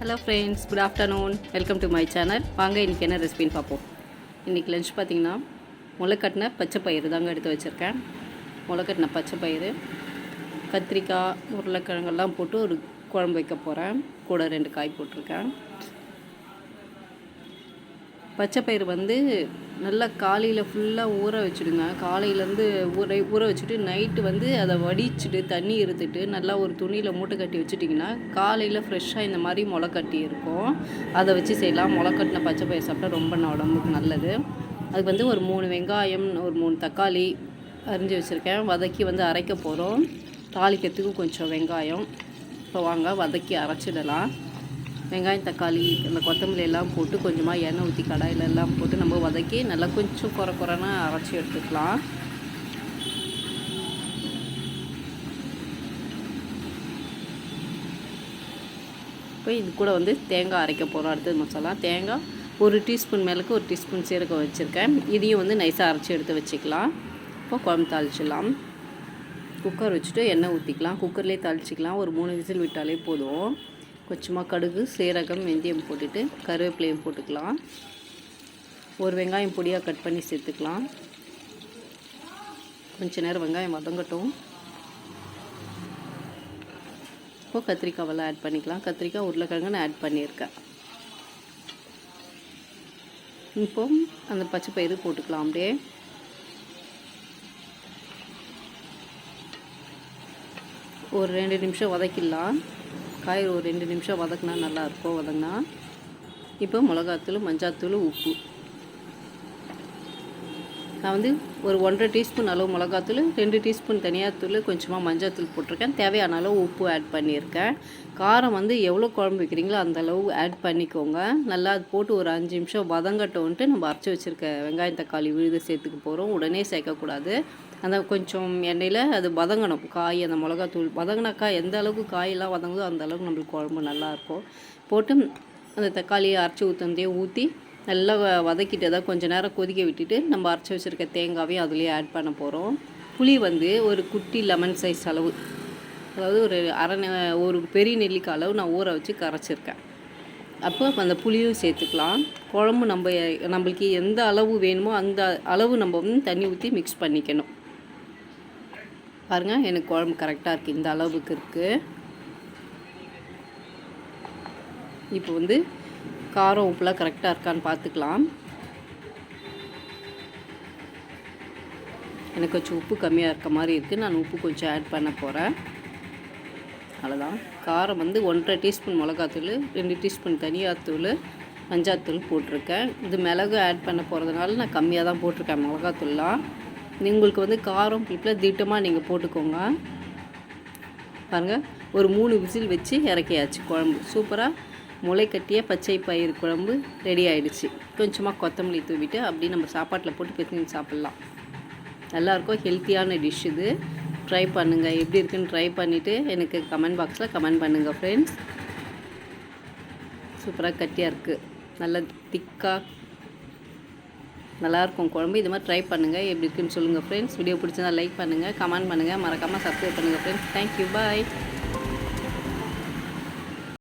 Hello friends, good afternoon. Welcome to my channel. வாங்க இன்றைக்கி என்ன ரெசிபின்னு பார்ப்போம். இன்றைக்கி லஞ்ச் பார்த்திங்கன்னா முளைக்கட்டின பச்சை பயிறு தாங்க எடுத்து வச்சுருக்கேன். முளைக்கட்டின பச்சை பயிறு, கத்திரிக்காய், உருளைக்கிழங்கெல்லாம் போட்டு ஒரு குழம்பு வைக்க போகிறேன். கூட 2 காய் போட்டிருக்கேன். பச்சை பயிறு நல்லா காலையில் ஃபுல்லாக ஊற வச்சுடுங்க. காலையிலேருந்து ஊற வச்சுட்டு நைட்டு அதை வடிச்சுட்டு தண்ணி இருத்துட்டு நல்லா ஒரு துணியில் மூட்டை கட்டி வச்சுட்டிங்கன்னா காலையில் ஃப்ரெஷ்ஷாக இந்த மாதிரி முளை கட்டி இருக்கும். அதை வச்சு செய்யலாம். முளை கட்டின பச்சை பயிறு சாப்பிட்டா ரொம்ப உடம்புக்கு நல்லது. அதுக்கு ஒரு 3 வெங்காயம், ஒரு 3 தக்காளி அரிஞ்சு வச்சுருக்கேன். வதக்கி அரைக்க போகிறோம். தாளிக்கிறதுக்கு கொஞ்சம் வெங்காயம். இப்போ வாங்க வதக்கி அரைச்சிடலாம். வெங்காயம், தக்காளி, அந்த கொத்தமல்லி எல்லாம் போட்டு கொஞ்சமாக எண்ணெய் ஊற்றி கடாயில் எல்லாம் போட்டு நம்ம வதக்கி நல்லா கொஞ்சம் குறைனா அரைச்சி எடுத்துக்கலாம். இப்போ இது கூட தேங்காய் அரைக்க போகிறோம். அடுத்தது மசாலா தேங்காய் 1 டீஸ்பூன் மேலுக்கு 1 டீஸ்பூன் சீரகம் வச்சுருக்கேன். இதையும் நைஸாக அரைச்சி எடுத்து வச்சுக்கலாம். இப்போ குழம்பு தாளிச்சிடலாம். குக்கர் வச்சுட்டு எண்ணெய் ஊற்றிக்கலாம். குக்கர்லேயே தாளிச்சிக்கலாம். ஒரு 3 விசில் விட்டாலே போதும். கொஞ்சமாக கடுகு, சீரகம், வெந்தயம் போட்டுட்டு கருவேப்பிலையும் போட்டுக்கலாம். ஒரு வெங்காயம் பொடியாக கட் பண்ணி சேர்த்துக்கலாம். கொஞ்ச நேரம் வெங்காயம் வதங்கட்டும். இப்போ கத்திரிக்காவெல்லாம் ஆட் பண்ணிக்கலாம். கத்திரிக்காய், உருளைக்கிழங்கு ஆட் பண்ணியிருக்கேன். இப்போ அந்த பச்சை பயிறு போட்டுக்கலாம். அப்படியே ஒரு 2 நிமிஷம் வதக்கிடலாம். காய் ஒரு 2 நிமிஷம் வதக்கினா நல்லாயிருக்கும். வதங்கினா இப்போ மிளகாத்தூள், மஞ்சாத்தூள், உப்பு. நான் ஒரு 1.5 டீஸ்பூன் அளவு மிளகாத்தூள், 2 டீஸ்பூன் தனியாத்தூள், கொஞ்சமாக மஞ்சாத்தூள் போட்டிருக்கேன். தேவையான அளவு உப்பு ஆட் பண்ணியிருக்கேன். காரம் எவ்வளோ குழம்பு வைக்கிறீங்களோ அந்த அளவு ஆட் பண்ணிக்கோங்க. நல்லா அது போட்டு ஒரு 5 நிமிஷம் வதங்கட்டோன்ட்டு நம்ம அரைச்சி வச்சுருக்க வெங்காயம், தக்காளி விழுது சேர்த்துக்க போகிறோம். உடனே சேர்க்கக்கூடாது. அந்த கொஞ்சம் எண்ணெயில் அது வதங்கணும். காய், அந்த மிளகாத்தூள் வதங்கினாக்கா எந்த அளவுக்கு காயெல்லாம் வதங்குதோ அந்த அளவுக்கு நம்மளுக்கு குழம்பு நல்லாயிருக்கும். போட்டு அந்த தக்காளியை அரைச்சி ஊற்றந்தையும் ஊற்றி நல்லா வதக்கிட்டு தான் கொஞ்சம் நேரம் கொதிக்க விட்டுட்டு நம்ம அரைச்சி வச்சுருக்க தேங்காவையும் அதுலேயே ஆட் பண்ண போகிறோம். புளி ஒரு குட்டி லெமன் சைஸ் அளவு, அதாவது ஒரு பெரிய நெல்லிக்காய் அளவு நான் ஊற வச்சு கரைச்சிருக்கேன். அப்போ அந்த புளியும் சேர்த்துக்கலாம். குழம்பு நம்மளுக்கு எந்த அளவு வேணுமோ அந்த அளவு நம்ம தண்ணி ஊற்றி மிக்ஸ் பண்ணிக்கணும். பாருங்கள், எனக்கு குழம்பு கரெக்டாக இருக்குது. இந்த அளவுக்கு இருக்குது. இப்போ காரம், உப்புலாம் கரெக்டாக இருக்கான்னு பார்த்துக்கலாம். எனக்கு கொஞ்சம் உப்பு கம்மியாக இருக்க மாதிரி இருக்குது. நான் உப்பு கொஞ்சம் ஆட் பண்ண போகிறேன். அவ்வளோதான். காரம் 1.5 டீஸ்பூன் மிளகாத்தூள், 2 டீஸ்பூன் தனியாத்தூள், மஞ்சாத்தூள் போட்டிருக்கேன். இது மிளகு ஆட் பண்ண போகிறதுனால நான் கம்மியாக தான் போட்டிருக்கேன் மிளகாத்தூள்லாம். உங்களுக்கு காரம் புளிப்பில் திட்டமாக நீங்கள் போட்டுக்கோங்க. பாருங்கள், ஒரு 3 விசில் வச்சு இறக்கியாச்சு. குழம்பு சூப்பராக முளைக்கட்டிய பச்சை பயிறு குழம்பு ரெடி ஆகிடுச்சு. கொஞ்சமாக கொத்தமல்லி தூவிட்டு அப்படி நம்ம சாப்பாட்டில் போட்டு பிசைஞ்சு சாப்பிட்லாம். நல்லாயிருக்கும். ஹெல்த்தியான டிஷ் இது. ட்ரை பண்ணுங்கள். எப்படி இருக்குன்னு ட்ரை பண்ணிவிட்டு எனக்கு கமெண்ட் பாக்ஸில் கமெண்ட் பண்ணுங்கள் ஃப்ரெண்ட்ஸ். சூப்பராக கட்டியாக இருக்குது. நல்லா திக்காக நல்லாயிருக்கும் குழம்பு. இது மாதிரி ட்ரை பண்ணுங்கள். எப்படி இருக்குன்னு சொல்லுங்கள் ஃப்ரெண்ட்ஸ். வீடியோ பிடிச்சிருந்தா லைக் பண்ணுங்கள், கமெண்ட் பண்ணுங்கள், மறக்காமல் சப்ஸ்கிரைப் பண்ணுங்கள் ஃப்ரெண்ட்ஸ். தேங்க்யூ, பாய்.